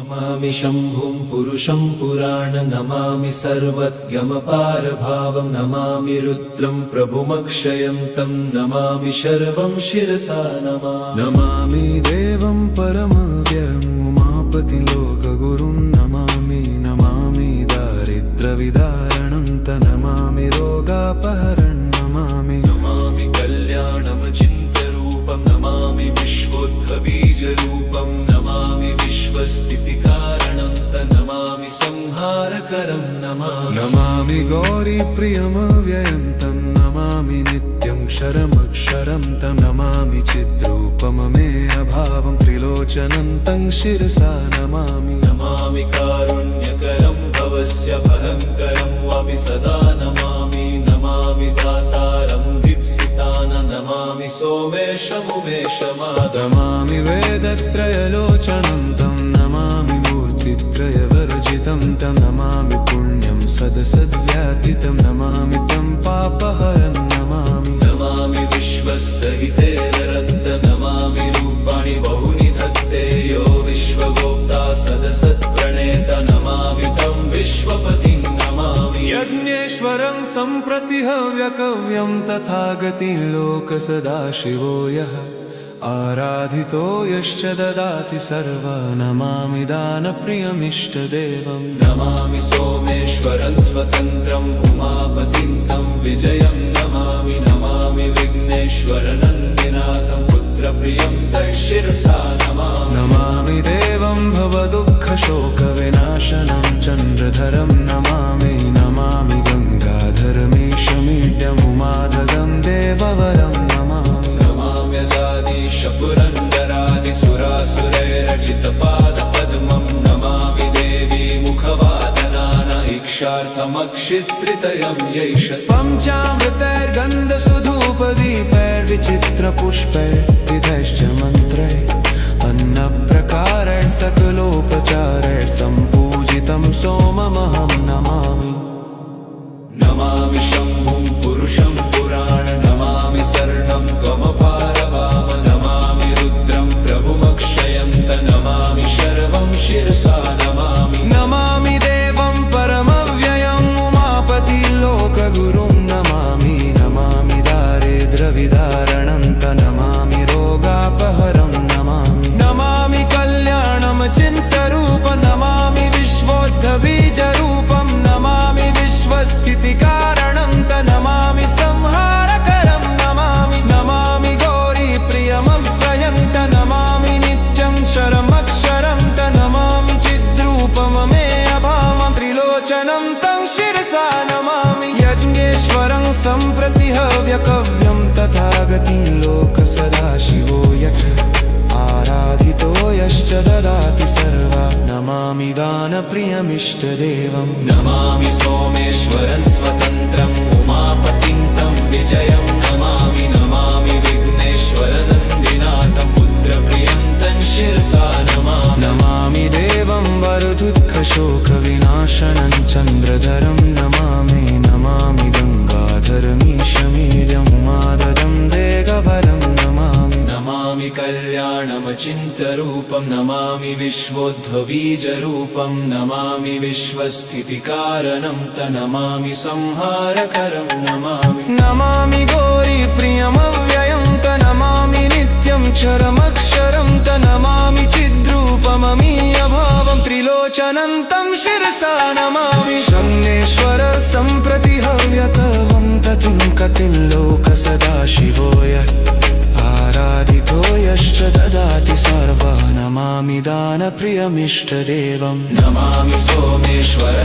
नमामि शम्भुं पुरुषं पुराण नमामि सर्वज्ञमपारभावं नमामि रुद्रं प्रभुमक्षयन्तं नमामि शर्वं शिरसा नमामि देवं परमव्ययम् उमापतिं लोकगुरुं नमामि दारिद्र्यविदारणं नमामि रोगापहरणं नमामि कल्याणमचिन्त्यरूपं नमामि विश्वोत्थबीजरूपं नमामि विश्वस्थितिकारणं नमामि संहारकरं नमामि गौरीप्रियमव्ययं तं नमामि नित्यं क्षरमक्षरं तं नमामि चिद्रूपममेयभावं त्रिलोचनं तं शिरसा नमामि कारुण्यकरं भवस्य भयङ्करं वापि सदा नमामि दातारं दीप्सितानं नमामि सोमेशमुमेशमादमामि वेदत्रयलोचनं तं नमामि मूर्तित्रयवर्जितं तं नमामि पुण्यं सदसद्व्यातितं नमामि तं पापहरं नमामि विश्वसहितेररद्द नमामि रूपाणि बहुनि धत्ते यो विश्वगोप्ता सदसत्प्रणेत नमामि तं विश्वपतिं नमामि यज्ञेश्वरं सम्प्रति हव्यकव्यं तथागतिं लोकसदाशिवो यः आराधितो यश्च ददाति सर्वा नमामि दानप्रियमिष्टदेवं नमामि सोमेश्वरं स्वतन्त्रम् उमापतिं तं विजयं नमामि विघ्नेश्वरनन्दिनाथं पुत्रप्रियं तं शिरसा नमामि देवं भवदुःखशोकविनाशनं चन्द्रधरं नमामि गङ्गाधरमीशमीड्यमुमाधदं देववरं पुरन्दरादिसुरासुरैरचितपादपद्मं नमामि देवी मुखवादनान इक्षार्थमक्षित्रितयं यैष पञ्चामृतैर्गन्धसुधूपदीपैर्विचित्रपुष्पैर्विधैश्च मन्त्रैः अन्नप्रकारैः सकलोपचारैः सम्पूजितं सोममहं नमामि शम्भुं पुरुषं पुराण नमामि शरणं गमपारवाम नमामि रुद्रं प्रभुमक्षयन्त नमामि शर्वं शिरसा नमामि देवं परमव्ययम् उमापतिं लोकगुरुं नमामि दारिद्र्यविदारणं नमामि रोगापहरं नमामि कल्याणमचिन्त्यरूपं नमामि विश्वोत्थबीजरूपं नमामि विश्वस्थितिकारणं नमामि संहारकरं नमामि गौरीप्रियमव्ययं नमामि नित्यं क्षरमक्षरं नमामि चिद्रूपममेयभावं त्रिलोचनं तं शिरसा नमामि यज्ञेश्वरं सम्प्रति हव्यकव्यं तथागतिं लोकसदाशिवो यः आराधितो यश्च ददाति सर्वा नमामि दानप्रियमिष्टदेवं नमामि सोमेश्वरं स्वतन्त्रम् उमापतिं तं विजयं नमामि विघ्नेश्वरनन्दिनाथं पुत्रप्रियं तं शिरसा नमामि देवं वरदुःखशोकविनाशनं चन्द्रधरं नमामि गङ्गाधरमीशमीर्यमुमाददं देगवरं नमामि कल्याणमचिन्त्यरूपं नमामि विश्वोद्भवीजरूपं नमामि विश्वस्थितिकारणं नमामि संहारकरं नमामि गौरीप्रियमव्ययं नमामि नित्यं क्षरमक्षरं नमामि चिद्रूपममीयभावं त्रिलोचनं तं शिरसा नमामि शन्नेश्वर सम्प्रति हव्यकवं ततिं कतिं लोकसदाशिवो यः आराधितो यश्च ददाति सर्वा नमामि दानप्रियमिष्टदेवं नमामि सोमेश्वर